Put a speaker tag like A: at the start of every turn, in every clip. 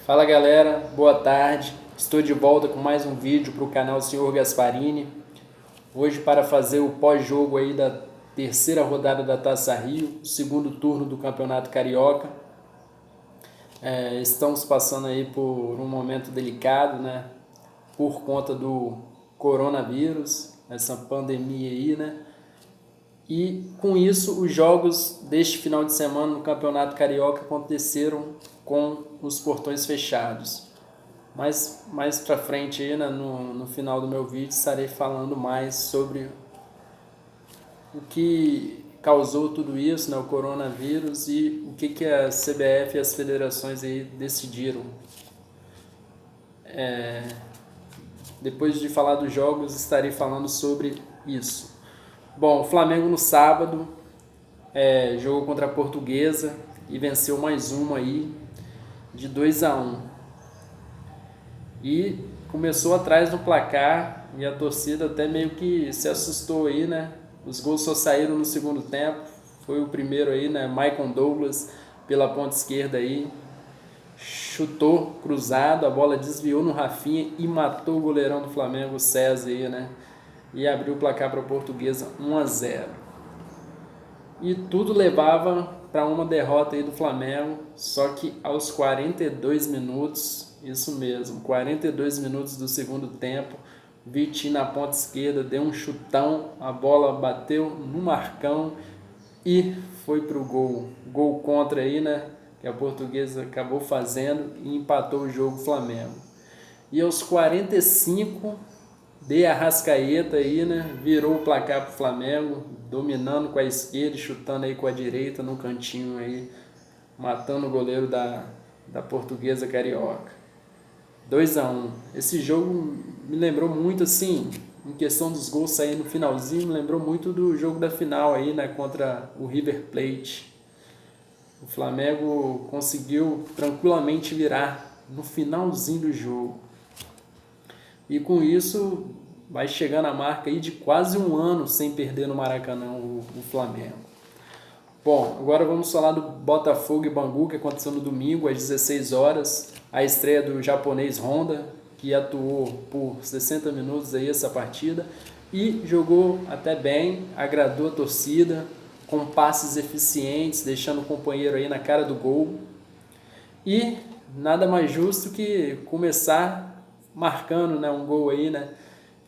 A: Fala galera, boa tarde. Estou de volta com mais um vídeo para o canal Senhor Gasparini. Hoje para fazer o pós-jogo aí da terceira rodada da Taça Rio, segundo turno do Campeonato Carioca. Estamos passando aí por um momento delicado, né? Por conta do coronavírus, essa pandemia aí, né? E com isso os jogos deste final de semana no Campeonato Carioca aconteceram com os portões fechados. Mas mais pra frente aí, né, no final do meu vídeo estarei falando mais sobre o que causou tudo isso, né, o coronavírus, e o que a CBF e as federações aí decidiram. Depois de falar dos jogos, estarei falando sobre isso. Bom, o Flamengo no sábado jogou contra a Portuguesa e venceu mais uma aí de 2-1. E começou atrás no placar e a torcida até meio que se assustou aí, né? Os gols só saíram no segundo tempo. Foi o primeiro aí, né? Maicon Douglas pela ponta esquerda aí. Chutou cruzado, a bola desviou no Rafinha e matou o goleirão do Flamengo, o César aí, né? E abriu o placar para a Portuguesa 1-0. E tudo levava para uma derrota aí do Flamengo, só que aos 42 minutos, isso mesmo, 42 minutos do segundo tempo, Vitinho na ponta esquerda deu um chutão, a bola bateu no Marcão e foi pro gol. Gol contra aí, né? Que a Portuguesa acabou fazendo e empatou o jogo Flamengo. E aos 45, de Arrascaeta aí, né? Virou o placar pro Flamengo, dominando com a esquerda e chutando aí com a direita no cantinho aí, matando o goleiro da Portuguesa Carioca. 2-1. Esse jogo me lembrou muito, assim, em questão dos gols saindo no finalzinho, me lembrou muito do jogo da final aí, né, contra o River Plate. O Flamengo conseguiu tranquilamente virar no finalzinho do jogo. E com isso vai chegando a marca aí de quase um ano sem perder no Maracanã o Flamengo. Bom, agora vamos falar do Botafogo e Bangu, que aconteceu no domingo às 16 horas. A estreia do japonês Honda, que atuou por 60 minutos aí essa partida e jogou até bem, agradou a torcida, com passes eficientes, deixando o companheiro aí na cara do gol. E nada mais justo que começar marcando, né, um gol aí, né?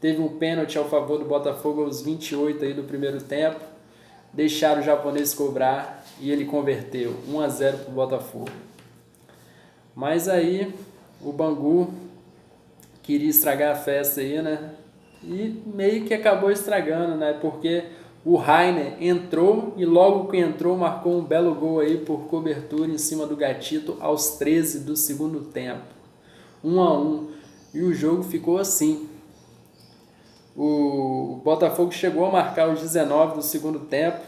A: Teve um pênalti ao favor do Botafogo aos 28 aí do primeiro tempo. Deixaram o japonês cobrar e ele converteu 1-0 para o Botafogo. Mas aí o Bangu queria estragar a festa aí, né? E meio que acabou estragando, né? Porque o Rainer entrou e logo que entrou marcou um belo gol aí por cobertura em cima do Gatito aos 13 do segundo tempo. 1-1. E o jogo ficou assim. O Botafogo chegou a marcar os 19 do segundo tempo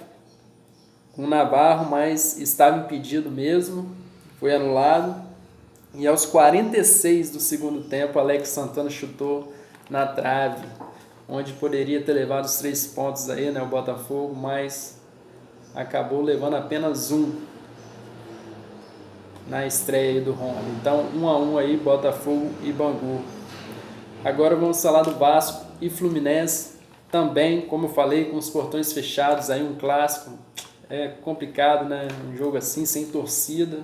A: com o Navarro, mas estava impedido mesmo, foi anulado. E aos 46 do segundo tempo, Alex Santana chutou na trave, onde poderia ter levado os 3 pontos aí, né, o Botafogo, mas acabou levando apenas um na estreia aí do Honda. Então 1-1 aí, Botafogo e Bangu. Agora vamos falar do Vasco e Fluminense, também, como eu falei, com os portões fechados, aí um clássico, é complicado, né, um jogo assim, sem torcida,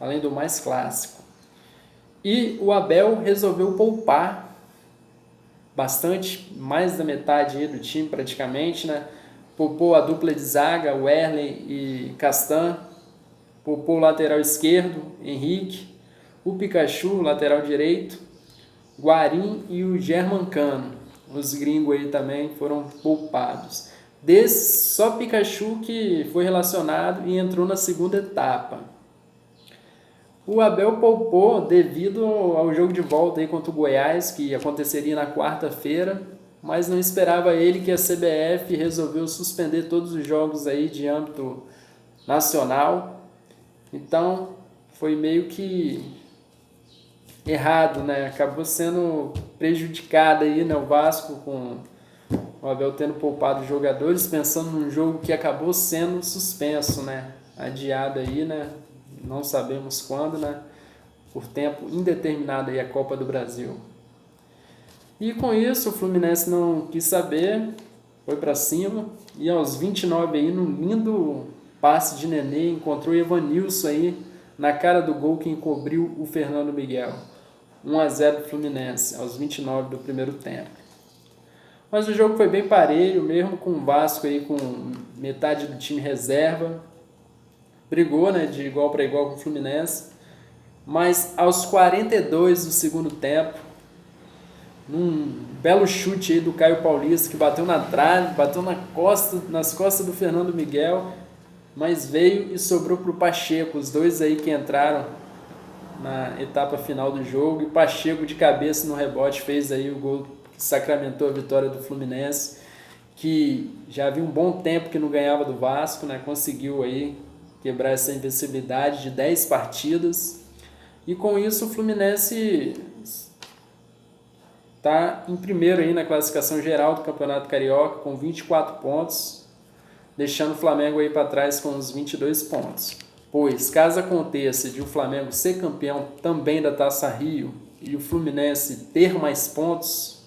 A: além do mais clássico. E o Abel resolveu poupar bastante, mais da metade aí do time praticamente, né, poupou a dupla de zaga, o Erlen e Castan, poupou o lateral esquerdo, Henrique, o Pikachu, lateral direito, Guarim e o Germancano. Os gringos aí também foram poupados. Desse, só Pikachu que foi relacionado e entrou na segunda etapa. O Abel poupou devido ao jogo de volta aí contra o Goiás, que aconteceria na quarta-feira, mas não esperava ele que a CBF resolveu suspender todos os jogos aí de âmbito nacional. Então, foi meio que errado, né? Acabou sendo prejudicado aí, né, o Vasco, com o Abel tendo poupado os jogadores, pensando num jogo que acabou sendo suspenso, né? Adiado aí, né? Não sabemos quando, né? por tempo indeterminado aí a Copa do Brasil. E com isso o Fluminense não quis saber, foi para cima e aos 29 aí, num lindo passe de Nenê, encontrou o Evanilson aí na cara do gol que encobriu o Fernando Miguel. 1-0 do Fluminense aos 29 do primeiro tempo. Mas o jogo foi bem parelho, mesmo com o Vasco aí com metade do time reserva. Brigou, né, de igual para igual com o Fluminense. Mas aos 42 do segundo tempo, num belo chute aí do Caio Paulista, que bateu na trave, bateu nas costas do Fernando Miguel, mas veio e sobrou para o Pacheco, os dois aí que entraram na etapa final do jogo, e Pacheco de cabeça no rebote fez aí o gol que sacramentou a vitória do Fluminense, que já havia um bom tempo que não ganhava do Vasco, né? Conseguiu aí quebrar essa invencibilidade de 10 partidas, e com isso o Fluminense está em primeiro aí na classificação geral do Campeonato Carioca com 24 pontos, deixando o Flamengo aí para trás com os 22 pontos. Pois, caso aconteça de o Flamengo ser campeão também da Taça Rio e o Fluminense ter mais pontos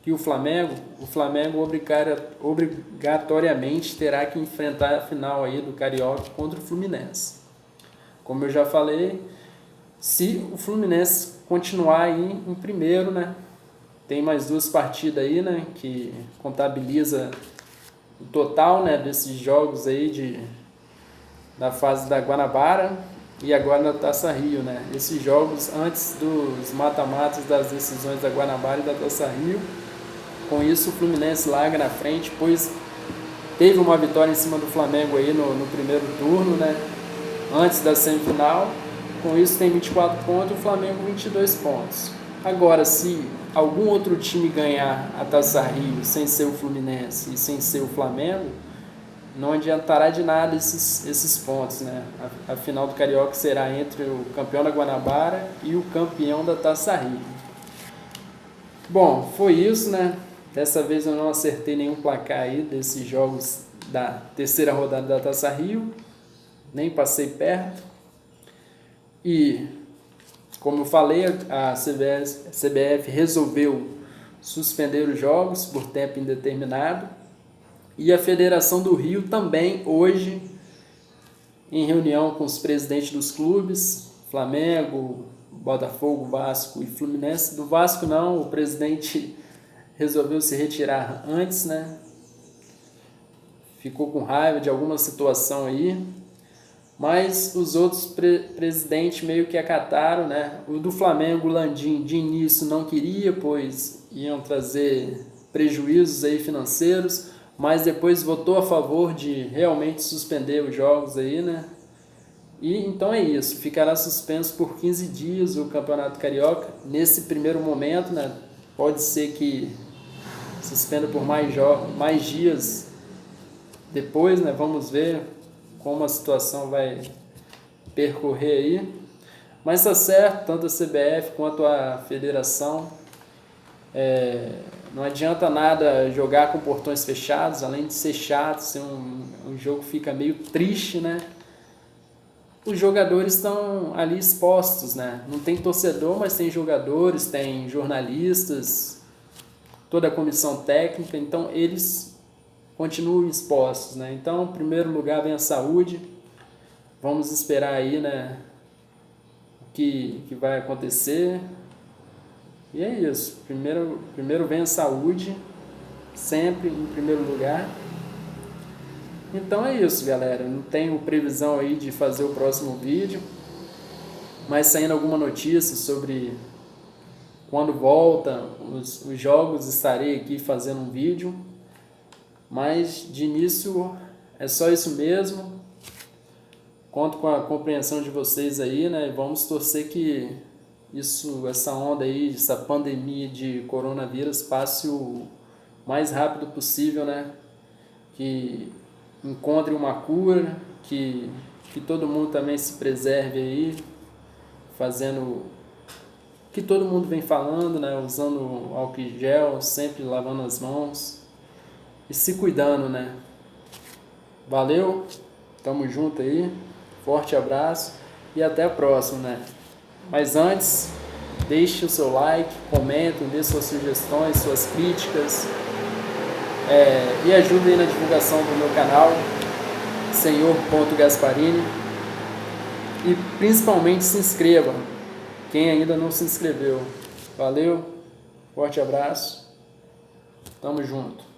A: que o Flamengo obrigatoriamente terá que enfrentar a final aí do Carioca contra o Fluminense. Como eu já falei, se o Fluminense continuar aí em primeiro, né? Tem mais 2 partidas aí, né? Que contabiliza o total, né, desses jogos aí da fase da Guanabara e agora da Taça Rio, né? Esses jogos antes dos mata-matas das decisões da Guanabara e da Taça Rio. Com isso o Fluminense larga na frente, pois teve uma vitória em cima do Flamengo aí no primeiro turno, né? Antes da semifinal. Com isso tem 24 pontos e o Flamengo 22 pontos. Agora, se algum outro time ganhar a Taça Rio sem ser o Fluminense e sem ser o Flamengo, não adiantará de nada esses pontos, né? A final do Carioca será entre o campeão da Guanabara e o campeão da Taça Rio. Bom, foi isso, né? Dessa vez eu não acertei nenhum placar aí desses jogos da terceira rodada da Taça Rio, nem passei perto. E, como eu falei, a CBF resolveu suspender os jogos por tempo indeterminado. E a Federação do Rio também, hoje, em reunião com os presidentes dos clubes, Flamengo, Botafogo, Vasco e Fluminense. Do Vasco não, o presidente resolveu se retirar antes, né? Ficou com raiva de alguma situação aí. Mas os outros presidentes meio que acataram, né? O do Flamengo, o Landim, de início não queria, pois iam trazer prejuízos aí financeiros, mas depois votou a favor de realmente suspender os jogos aí, né? E então é isso, ficará suspenso por 15 dias o Campeonato Carioca. Nesse primeiro momento, né? Pode ser que suspenda por mais dias depois, né? Vamos ver como a situação vai percorrer aí. Mas tá certo, tanto a CBF quanto a federação. Não adianta nada jogar com portões fechados, além de ser chato, ser um jogo que fica meio triste, né? Os jogadores estão ali expostos, né? Não tem torcedor, mas tem jogadores, tem jornalistas, toda a comissão técnica, então eles continuam expostos, né? Então, em primeiro lugar vem a saúde. Vamos esperar aí, né, o que vai acontecer. E é isso. Primeiro vem a saúde, sempre em primeiro lugar. Então é isso, galera. Não tenho previsão aí de fazer o próximo vídeo, mas saindo alguma notícia sobre quando volta os jogos, estarei aqui fazendo um vídeo. Mas de início é só isso mesmo. Conto com a compreensão de vocês aí, né? Vamos torcer que essa onda aí, essa pandemia de coronavírus passe o mais rápido possível, né? Que encontre uma cura, que todo mundo também se preserve aí, fazendo o que todo mundo vem falando, né? Usando álcool em gel, sempre lavando as mãos e se cuidando, né? Valeu, tamo junto aí, forte abraço e até a próxima, né? Mas antes, deixe o seu like, comentem, dê suas sugestões, suas críticas, e ajudem na divulgação do meu canal, Senhor.Gasparini, e principalmente se inscreva, quem ainda não se inscreveu. Valeu, forte abraço, tamo junto.